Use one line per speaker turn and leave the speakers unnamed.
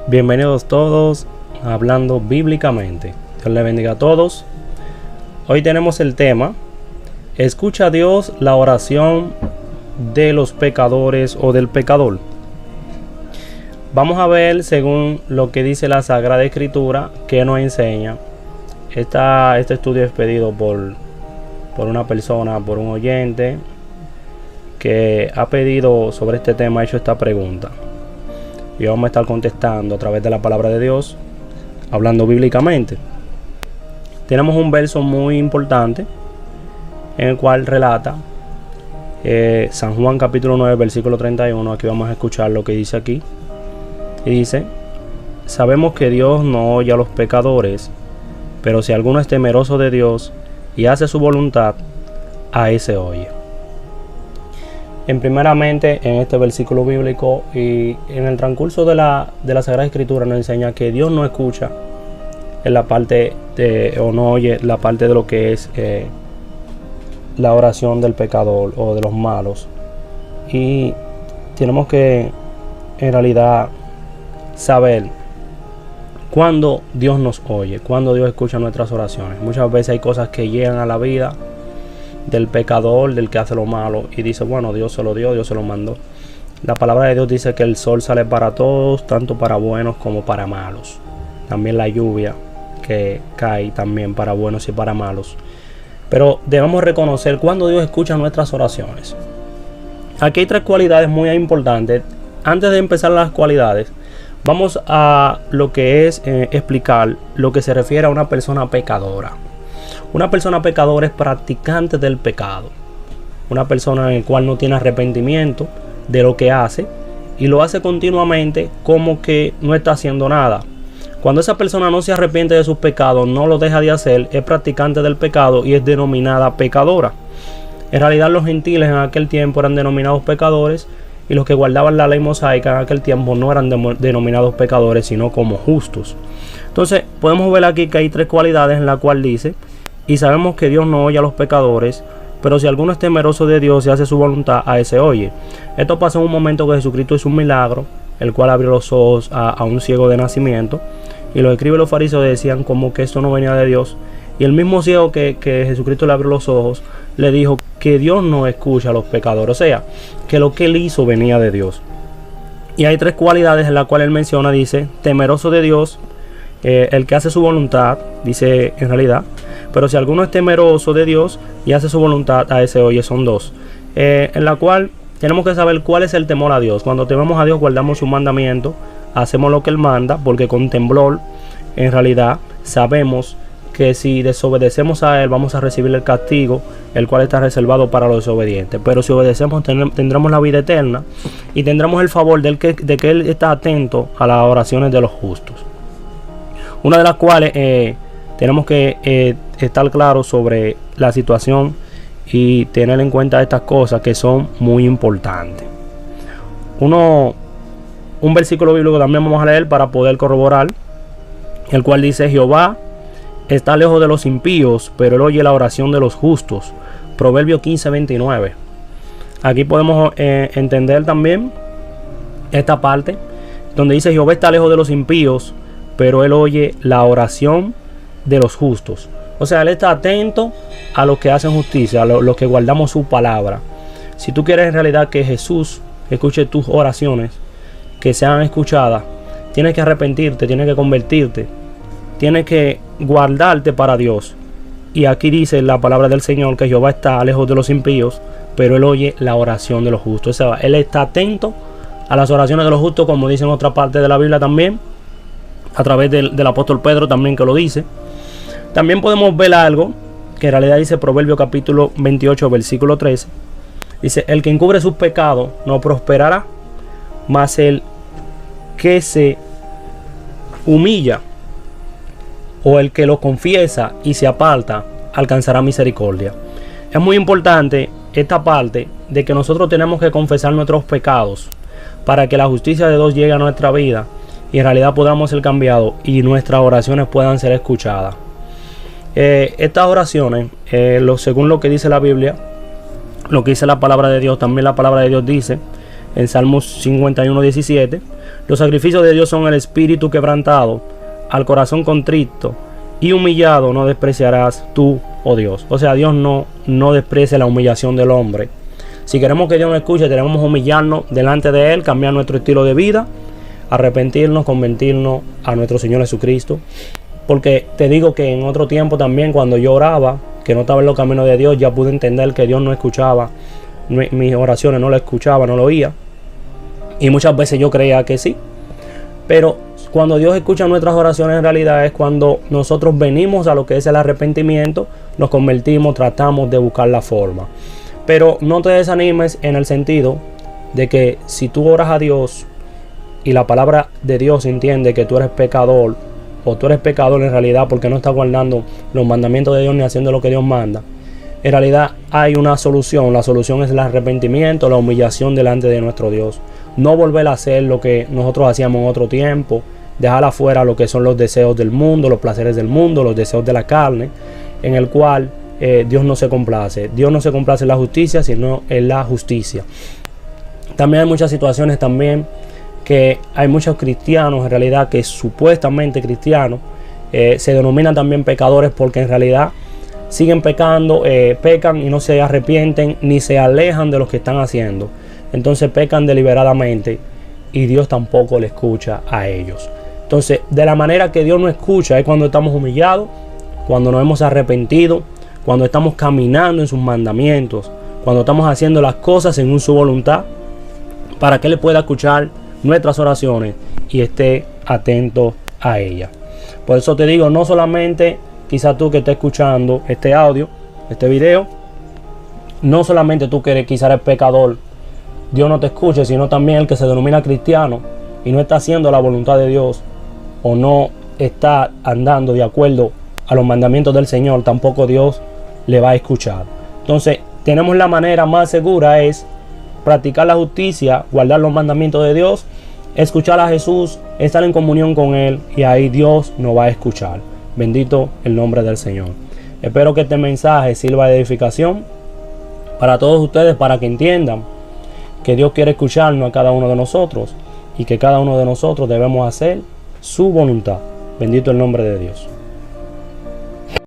Bienvenidos todos a Hablando Bíblicamente. Dios les bendiga a todos. Hoy tenemos el tema: ¿escucha Dios la oración de los pecadores o del pecador? Vamos a ver, según lo que dice la Sagrada Escritura, que nos enseña. Este estudio es pedido por una persona, por un oyente que ha pedido sobre este tema, ha hecho esta pregunta. Y vamos a estar contestando a través de la palabra de Dios, hablando bíblicamente. Tenemos un verso muy importante en el cual relata San Juan capítulo 9 versículo 31. Aquí vamos a escuchar lo que dice aquí. Y dice: sabemos que Dios no oye a los pecadores, pero si alguno es temeroso de Dios y hace su voluntad, a ese oye. Primeramente, en este versículo bíblico y en el transcurso de la Sagrada Escritura nos enseña que Dios no escucha en la parte o no oye la parte de lo que es la oración del pecador o de los malos. Y tenemos que en realidad saber cuándo Dios nos oye, cuándo Dios escucha nuestras oraciones. Muchas veces hay cosas que llegan a la vida del pecador, del que hace lo malo, y dice: bueno, Dios se lo dio, Dios se lo mandó. La palabra de Dios dice que el sol sale para todos, tanto para buenos como para malos. También la lluvia que cae también para buenos y para malos. Pero debemos reconocer cuando Dios escucha nuestras oraciones. Aquí hay tres cualidades muy importantes. Antes de empezar las cualidades, vamos a lo que es explicar lo que se refiere a una persona pecadora. Una persona pecadora es practicante del pecado. Una persona en la cual no tiene arrepentimiento de lo que hace y lo hace continuamente como que no está haciendo nada. Cuando esa persona no se arrepiente de sus pecados, no lo deja de hacer, es practicante del pecado y es denominada pecadora. En realidad los gentiles en aquel tiempo eran denominados pecadores, y los que guardaban la ley mosaica en aquel tiempo no eran denominados pecadores, sino como justos. Entonces podemos ver aquí que hay tres cualidades en las cuales dice: y sabemos que Dios no oye a los pecadores, pero si alguno es temeroso de Dios y hace su voluntad, a ese oye. Esto pasó en un momento que Jesucristo hizo un milagro, el cual abrió los ojos a un ciego de nacimiento, y los escribas y los fariseos decían como que esto no venía de Dios. Y el mismo ciego que Jesucristo le abrió los ojos le dijo que Dios no escucha a los pecadores, o sea, que lo que él hizo venía de Dios. Y hay tres cualidades en las cuales él menciona. Dice: temeroso de Dios, el que hace su voluntad, dice en realidad, pero si alguno es temeroso de Dios y hace su voluntad, a ese oye. Son dos, en la cual tenemos que saber cuál es el temor a Dios. Cuando tememos a Dios, guardamos su mandamiento, hacemos lo que él manda, porque con temblor en realidad sabemos que si desobedecemos a él vamos a recibir el castigo, el cual está reservado para los desobedientes. Pero si obedecemos tendremos la vida eterna y tendremos el favor de que él está atento a las oraciones de los justos. Una de las cuales tenemos que estar claros sobre la situación y tener en cuenta estas cosas que son muy importantes. Un versículo bíblico también vamos a leer para poder corroborar, el cual dice: Jehová está lejos de los impíos, pero él oye la oración de los justos. Proverbio 15:29. Aquí podemos entender también esta parte donde dice: Jehová está lejos de los impíos, pero él oye la oración de los justos. O sea, él está atento a los que hacen justicia, a los que guardamos su palabra. Si tú quieres en realidad que Jesús escuche tus oraciones, que sean escuchadas, tienes que arrepentirte, tienes que convertirte, tienes que guardarte para Dios. Y aquí dice la palabra del Señor que Jehová está lejos de los impíos, pero él oye la oración de los justos. O sea, él está atento a las oraciones de los justos, como dice en otra parte de la Biblia también, a través del apóstol Pedro también, que lo dice. También podemos ver algo que en realidad dice Proverbio capítulo 28 versículo 13. Dice: el que encubre sus pecados no prosperará, mas el que se humilla o el que lo confiesa y se aparta alcanzará misericordia. Es muy importante esta parte de que nosotros tenemos que confesar nuestros pecados para que la justicia de Dios llegue a nuestra vida y en realidad podamos ser cambiados y nuestras oraciones puedan ser escuchadas. Estas oraciones, según lo que dice la Biblia, lo que dice la palabra de Dios, también la palabra de Dios dice en Salmos 51:17. Los sacrificios de Dios son el espíritu quebrantado, al corazón contrito y humillado no despreciarás tú, oh Dios. O sea, Dios no desprecia la humillación del hombre. Si queremos que Dios nos escuche, tenemos que humillarnos delante de Él, cambiar nuestro estilo de vida, arrepentirnos, convertirnos a nuestro Señor Jesucristo. Porque te digo que en otro tiempo también, cuando yo oraba, que no estaba en los caminos de Dios, ya pude entender que Dios no escuchaba mis oraciones, no las escuchaba, no lo oía. Y muchas veces yo creía que sí. Pero cuando Dios escucha nuestras oraciones, en realidad es cuando nosotros venimos a lo que es el arrepentimiento, nos convertimos, tratamos de buscar la forma. Pero no te desanimes en el sentido de que si tú oras a Dios y la palabra de Dios entiende que tú eres pecador, o tú eres pecador en realidad porque no estás guardando los mandamientos de Dios ni haciendo lo que Dios manda, en realidad hay una solución. La solución es el arrepentimiento, la humillación delante de nuestro Dios. No volver a hacer lo que nosotros hacíamos en otro tiempo, dejar afuera lo que son los deseos del mundo, los placeres del mundo, los deseos de la carne, en el cual Dios no se complace. Dios no se complace en la justicia, sino en la justicia. También hay muchas situaciones también que hay muchos cristianos en realidad que supuestamente cristianos se denominan también pecadores porque en realidad siguen pecando, pecan y no se arrepienten ni se alejan de lo que están haciendo. Entonces pecan deliberadamente y Dios tampoco le escucha a ellos. Entonces, de la manera que Dios no escucha es cuando estamos humillados, cuando nos hemos arrepentido, cuando estamos caminando en sus mandamientos, cuando estamos haciendo las cosas según su voluntad, para que Él pueda escuchar nuestras oraciones y esté atento a ellas. Por eso te digo, no solamente quizás tú que estés escuchando este audio, este video, no solamente tú que quizás eres pecador, Dios no te escuche, sino también el que se denomina cristiano y no está haciendo la voluntad de Dios o no está andando de acuerdo a los mandamientos del Señor, tampoco Dios le va a escuchar. Entonces, tenemos la manera más segura es practicar la justicia, guardar los mandamientos de Dios, escuchar a Jesús, estar en comunión con Él y ahí Dios nos va a escuchar. Bendito el nombre del Señor. Espero que este mensaje sirva de edificación para todos ustedes, para que entiendan que Dios quiere escucharnos a cada uno de nosotros y que cada uno de nosotros debemos hacer su voluntad. Bendito el nombre de Dios.